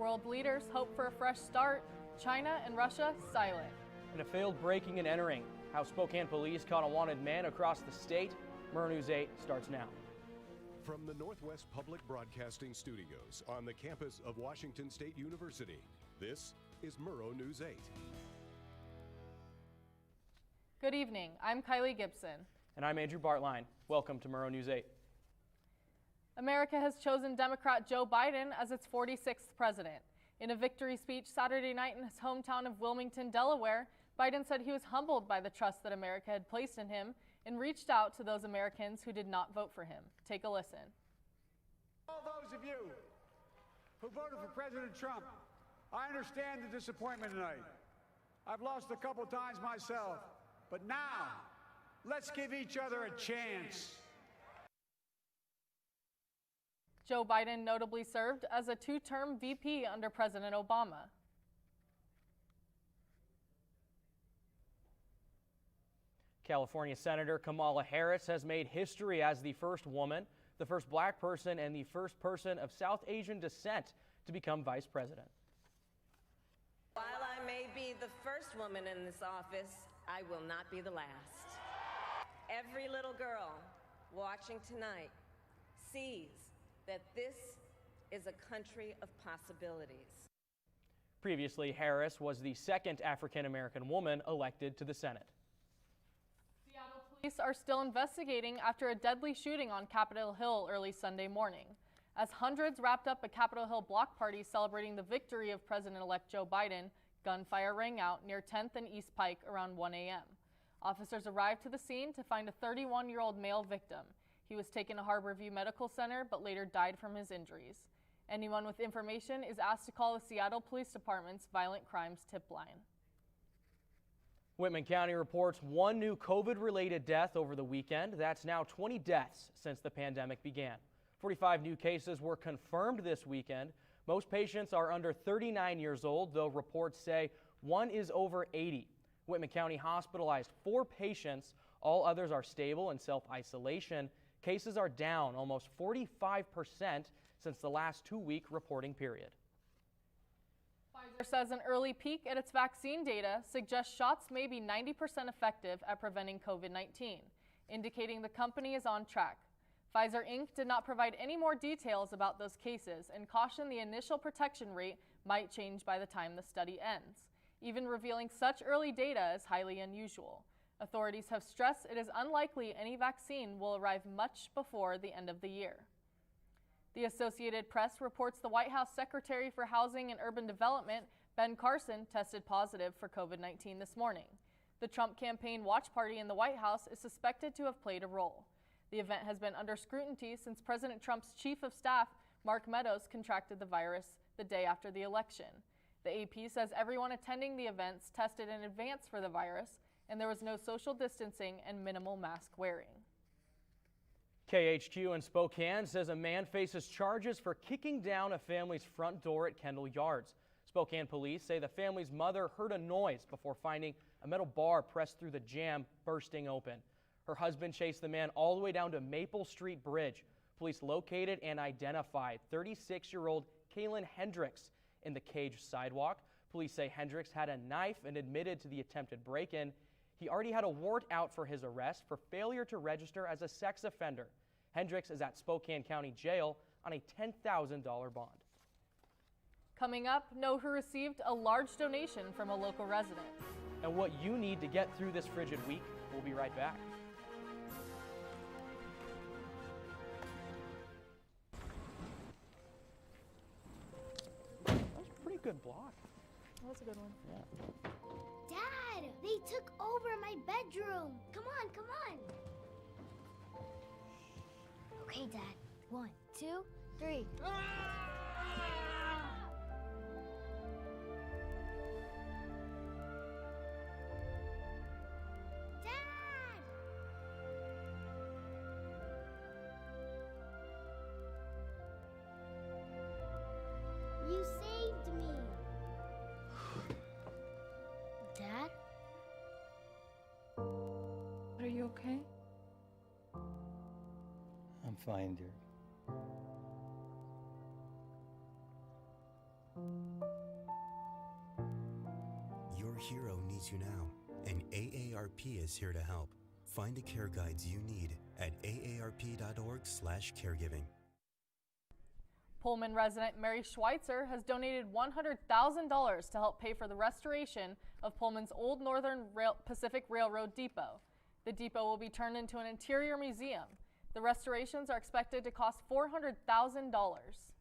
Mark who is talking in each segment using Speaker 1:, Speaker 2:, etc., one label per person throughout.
Speaker 1: World leaders hope for a fresh start. China and Russia silent.
Speaker 2: In a failed breaking and entering, how Spokane police caught a wanted man across the state. Murrow News 8 starts now.
Speaker 3: From the Northwest Public Broadcasting Studios on the campus of Washington State University, this is Murrow News 8.
Speaker 1: Good evening. I'm Kylie Gibson.
Speaker 2: And I'm Andrew Bartline. Welcome to Murrow News 8.
Speaker 1: America has chosen Democrat Joe Biden as its 46th president. In a victory speech Saturday night in his hometown of Wilmington, Delaware, Biden said he was humbled by the trust that America had placed in him and reached out to those Americans who did not vote for him. Take a listen.
Speaker 4: All those of you who voted for President Trump, I understand the disappointment tonight. I've lost a couple times myself, but now let's give each other a chance.
Speaker 1: Joe Biden notably served as a two-term VP under President Obama.
Speaker 2: California Senator Kamala Harris has made history as the first woman, the first black person, and the first person of South Asian descent to become vice president.
Speaker 5: While I may be the first woman in this office, I will not be the last. Every little girl watching tonight sees that this is a country of possibilities.
Speaker 2: Previously, Harris was the second African-American woman elected to the Senate.
Speaker 1: Seattle police are still investigating after a deadly shooting on Capitol Hill early Sunday morning. As hundreds wrapped up a Capitol Hill block party celebrating the victory of President-elect Joe Biden, gunfire rang out near 10th and East Pike around 1 a.m. Officers arrived to the scene to find a 31-year-old male victim. He was taken to Harborview Medical Center but later died from his injuries. Anyone with information is asked to call the Seattle Police Department's Violent Crimes Tip Line.
Speaker 2: Whitman County reports one new COVID-related death over the weekend. That's now 20 deaths since the pandemic began. 45 new cases were confirmed this weekend. Most patients are under 39 years old, though reports say one is over 80. Whitman County hospitalized 4 patients. All others are stable in self-isolation. Cases are down almost 45% since the last 2-week reporting period. Pfizer
Speaker 1: says an early peek at its vaccine data suggests shots may be 90% effective at preventing COVID-19, indicating the company is on track. Pfizer Inc. did not provide any more details about those cases and cautioned the initial protection rate might change by the time the study ends. Even revealing such early data is highly unusual. Authorities have stressed it is unlikely any vaccine will arrive much before the end of the year. The Associated Press reports the White House Secretary for Housing and Urban Development, Ben Carson, tested positive for COVID-19 this morning. The Trump campaign watch party in the White House is suspected to have played a role. The event has been under scrutiny since President Trump's chief of staff, Mark Meadows, contracted the virus the day after the election. The AP says everyone attending the events tested in advance for the virus, and there was no social distancing and minimal mask wearing.
Speaker 2: KHQ in Spokane says a man faces charges for kicking down a family's front door at Kendall Yards. Spokane police say the family's mother heard a noise before finding a metal bar pressed through the jamb bursting open. Her husband chased the man all the way down to Maple Street Bridge. Police located and identified 36-year-old Kaylin Hendricks in the caged sidewalk. Police say Hendricks had a knife and admitted to the attempted break-in. He already had a warrant out for his arrest for failure to register as a sex offender. Hendricks is at Spokane County Jail on a $10,000 bond.
Speaker 1: Coming up, know who received a large donation from a local resident.
Speaker 2: And what you need to get through this frigid week. We'll be right back. That was a pretty good block.
Speaker 1: That was a good one.
Speaker 2: Yeah.
Speaker 6: Dad, they took over my bedroom. Come on, come on. Okay, Dad. 1, 2, 3. Dad! You saved me. Dad?
Speaker 1: Are you okay?
Speaker 7: I'm fine, dear. Your hero needs you now, and AARP is here to help. Find the care guides you need at aarp.org/caregiving.
Speaker 1: Pullman resident Mary Schweitzer has donated $100,000 to help pay for the restoration of Pullman's old Northern Pacific Railroad depot. The depot will be turned into an interior museum. The restorations are expected to cost $400,000.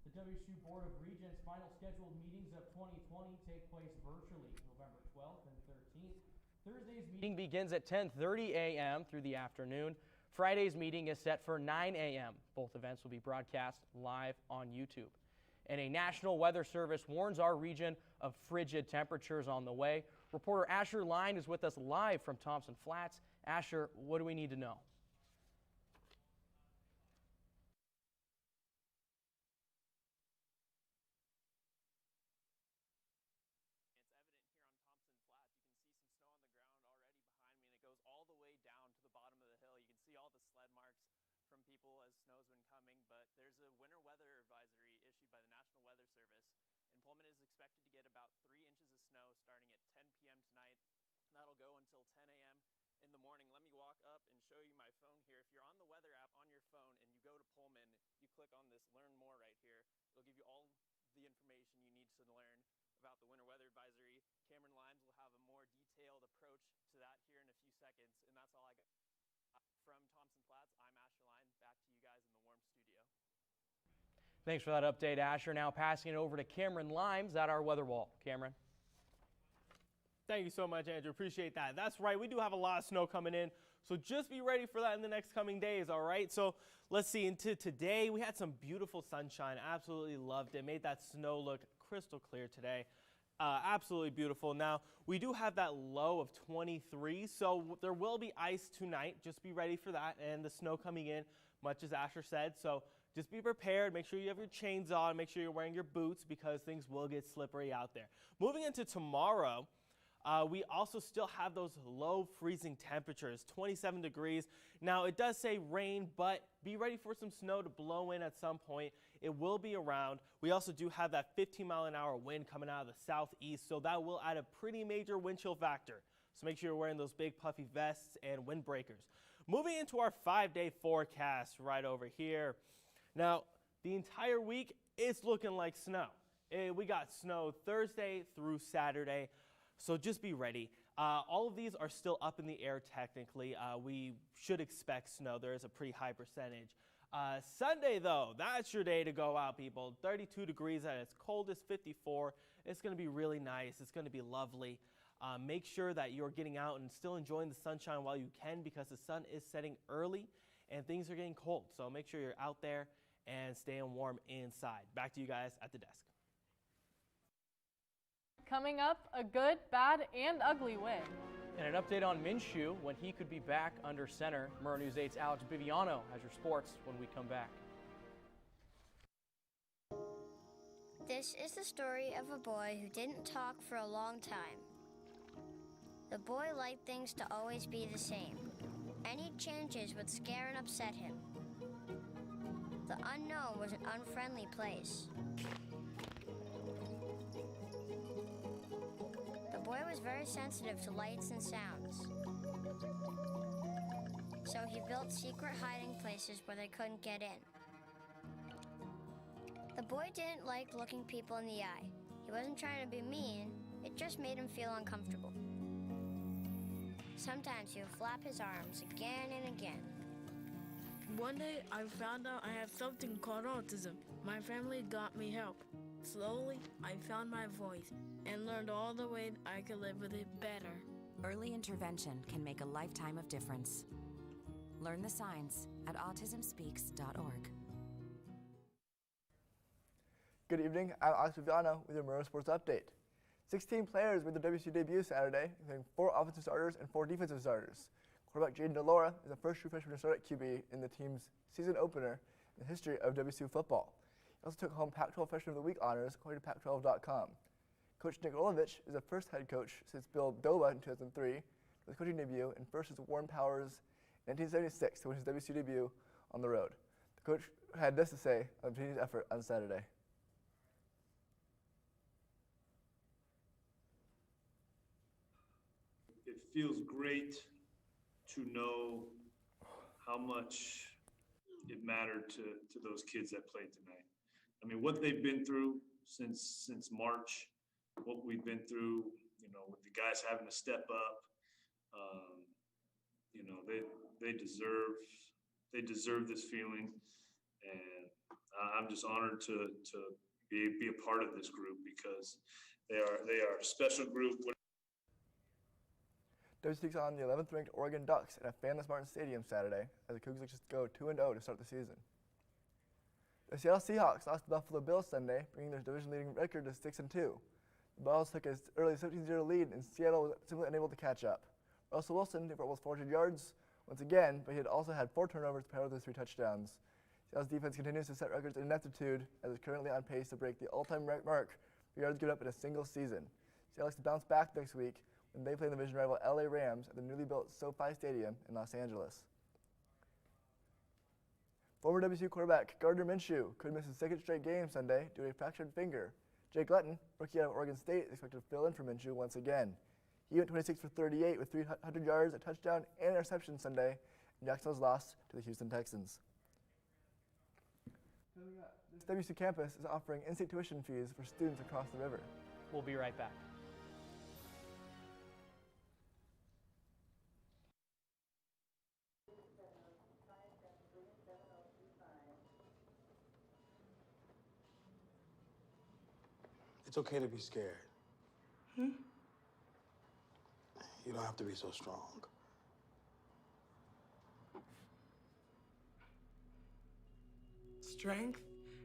Speaker 2: The WSU Board of Regents' final scheduled meetings of 2020 take place virtually November 12th and 13th. Thursday's meeting begins at 10:30 a.m. through the afternoon. Friday's meeting is set for 9 a.m. Both events will be broadcast live on YouTube. And a National Weather Service warns our region of frigid temperatures on the way. Reporter Asher Line is with us live from Thompson Flats. Asher, what do we need to know?
Speaker 8: All the way down to the bottom of the hill. You can see all the sled marks from people as snow's been coming, but there's a winter weather advisory issued by the National Weather Service, and Pullman is expected to get about 3 inches of snow starting at 10 p.m. tonight. That'll go until 10 a.m. in the morning. Let me walk up and show you my phone here. If you're on the weather app on your phone and you go to Pullman, you click on this Learn More right here. It'll give you all the information you need to learn about the winter weather advisory. Cameron Limes will have a more detailed approach to that here in a few seconds, and that's all I got. From Thompson Flats, I'm Asher Line. Back to you guys in the warm studio.
Speaker 2: Thanks for that update, Asher. Now passing it over to Cameron Limes at our weather wall. Cameron.
Speaker 9: Thank you so much, Andrew. Appreciate that. That's right. We do have a lot of snow coming in, so just be ready for that in the next coming days, all right? So let's see. Into today, we had some beautiful sunshine. Absolutely loved it. Made that snow look crystal clear today. Absolutely beautiful. Now, we do have that low of 23, so there will be ice tonight. Just be ready for that, and the snow coming in, much as Asher said. So just be prepared. Make sure you have your chains on. Make sure you're wearing your boots because things will get slippery out there. Moving into tomorrow, we also still have those low freezing temperatures, 27 degrees. Now, it does say rain, but be ready for some snow to blow in at some point. It will be around. We also do have that 15-mile-an-hour wind coming out of the southeast, so that will add a pretty major wind chill factor. So make sure you're wearing those big puffy vests and windbreakers. Moving into our 5-day forecast right over here. Now, the entire week, it's looking like snow. We got snow Thursday through Saturday. So just be ready. All of these are still up in the air technically. We should expect snow. There is a pretty high percentage. Sunday, though, that's your day to go out, people. 32 degrees at its coldest, 54. It's going to be really nice. It's going to be lovely. Make sure that you're getting out and still enjoying the sunshine while you can because the sun is setting early and things are getting cold. So make sure you're out there and staying warm inside. Back to you guys at the desk.
Speaker 1: Coming up, a good, bad, and ugly win.
Speaker 2: And an update on Minshew when he could be back under center. Murrow News 8's Alex Biviano has your sports when we come back.
Speaker 6: This is the story of a boy who didn't talk for a long time. The boy liked things to always be the same. Any changes would scare and upset him. The unknown was an unfriendly place. The boy was very sensitive to lights and sounds. So he built secret hiding places where they couldn't get in. The boy didn't like looking people in the eye. He wasn't trying to be mean, it just made him feel uncomfortable. Sometimes he would flap his arms again and again.
Speaker 10: One day, I found out I have something called autism. My family got me help. Slowly, I found my voice and learned all the ways I could live with it better.
Speaker 11: Early intervention can make a lifetime of difference. Learn the signs at autismspeaks.org.
Speaker 12: Good evening, I'm Alex Biviano with your Murrow Sports Update. 16 players made their WSU debut Saturday, including 4 offensive starters and 4 defensive starters. Quarterback Jaden DeLora is the first true freshman to start at QB in the team's season opener in the history of WSU football. He also took home Pac-12 Freshman of the Week honors, according to Pac12.com. Coach Nick Rolovich is the first head coach since Bill Doba in 2003, with his coaching debut, and first as Warren Powers in 1976 to win his WSU debut on the road. The coach had this to say of the team's effort on Saturday.
Speaker 13: feels great to know how much it mattered to those kids that played tonight. I mean, what they've been through since March, what we've been through, you know, with the guys having to step up, you know, they deserve this feeling, and I'm just honored to be a part of this group because they are a special group.
Speaker 12: WC takes on the 11th ranked Oregon Ducks at a fanless Martin Stadium Saturday as the Cougs look to go 2-0 to start the season. The Seattle Seahawks lost to the Buffalo Bills Sunday, bringing their division-leading record to 6-2. The Bills took an early 17-0 lead, and Seattle was simply unable to catch up. Russell Wilson threw for almost 400 yards once again, but he had also had 4 turnovers to pair with his 3 touchdowns. Seattle's defense continues to set records in ineptitude, as it's currently on pace to break the all-time mark for yards given up in a single season. Seattle looks to bounce back next week when they play the division rival LA Rams at the newly built SoFi Stadium in Los Angeles. Former WSU quarterback Gardner Minshew could miss his 2nd straight game Sunday due to a fractured finger. Jake Lutton, rookie out of Oregon State, is expected to fill in for Minshew once again. He went 26 for 38 with 300 yards, a touchdown, and an interception Sunday in Jacksonville's loss to the Houston Texans. This WSU campus is offering in-state tuition fees for students across the river.
Speaker 2: We'll be right back.
Speaker 14: It's okay to be scared. You don't have to be so strong.
Speaker 15: Strength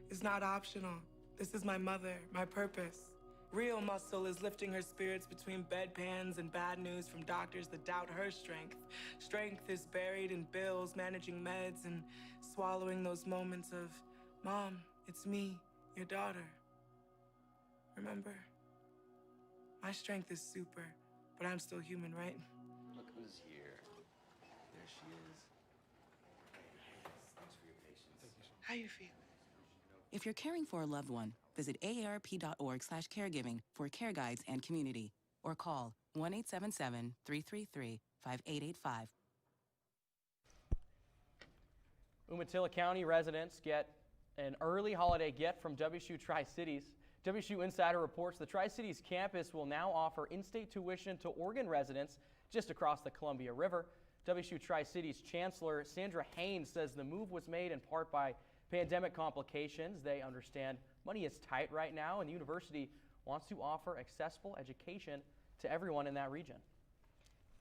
Speaker 15: is not optional. This is my mother, my purpose. Real muscle is lifting her spirits between bedpans and bad news from doctors that doubt her strength. Strength is buried in bills, managing meds, and swallowing those moments of, Mom, it's me, your daughter. Remember? My strength is super, but I'm still human, right?
Speaker 16: Look who's here. There she is. Thanks for your patience.
Speaker 15: How you feel?
Speaker 17: If you're caring for a loved one, visit aarp.org/caregiving for care guides and community, or call 1-877-333-5885.
Speaker 2: Umatilla County residents get an early holiday gift from WSU Tri-Cities. WSU Insider reports the Tri-Cities campus will now offer in-state tuition to Oregon residents just across the Columbia River. WSU Tri-Cities Chancellor Sandra Haynes says the move was made in part by pandemic complications. They understand money is tight right now, and the university wants to offer accessible education to everyone in that region.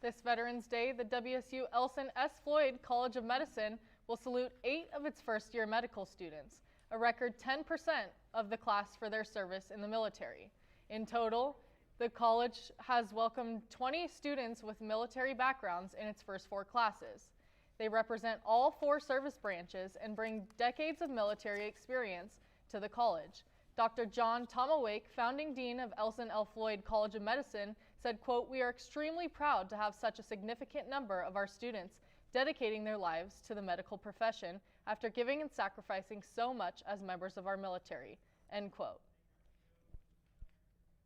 Speaker 1: This Veterans Day, the WSU Elson S. Floyd College of Medicine will salute 8 of its first-year medical students, a record 10% of the class for their service in the military. In total, the college has welcomed 20 students with military backgrounds in its first 4 classes. They represent all 4 service branches and bring decades of military experience to the college. Dr. John Tomawake, founding dean of Elson L. Floyd College of Medicine, said, quote, "We are extremely proud to have such a significant number of our students dedicating their lives to the medical profession after giving and sacrificing so much as members of our military," end quote.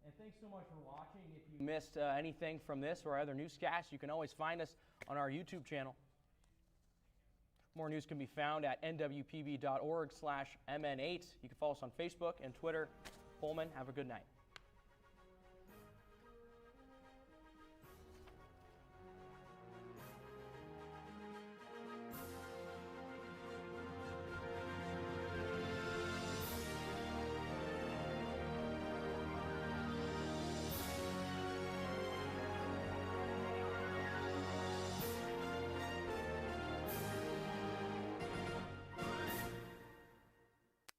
Speaker 2: And thanks so much for watching. If you missed anything from this or other newscasts, you can always find us on our YouTube channel. More news can be found at nwpb.org/mn8. You can follow us on Facebook and Twitter. Pullman, have a good night.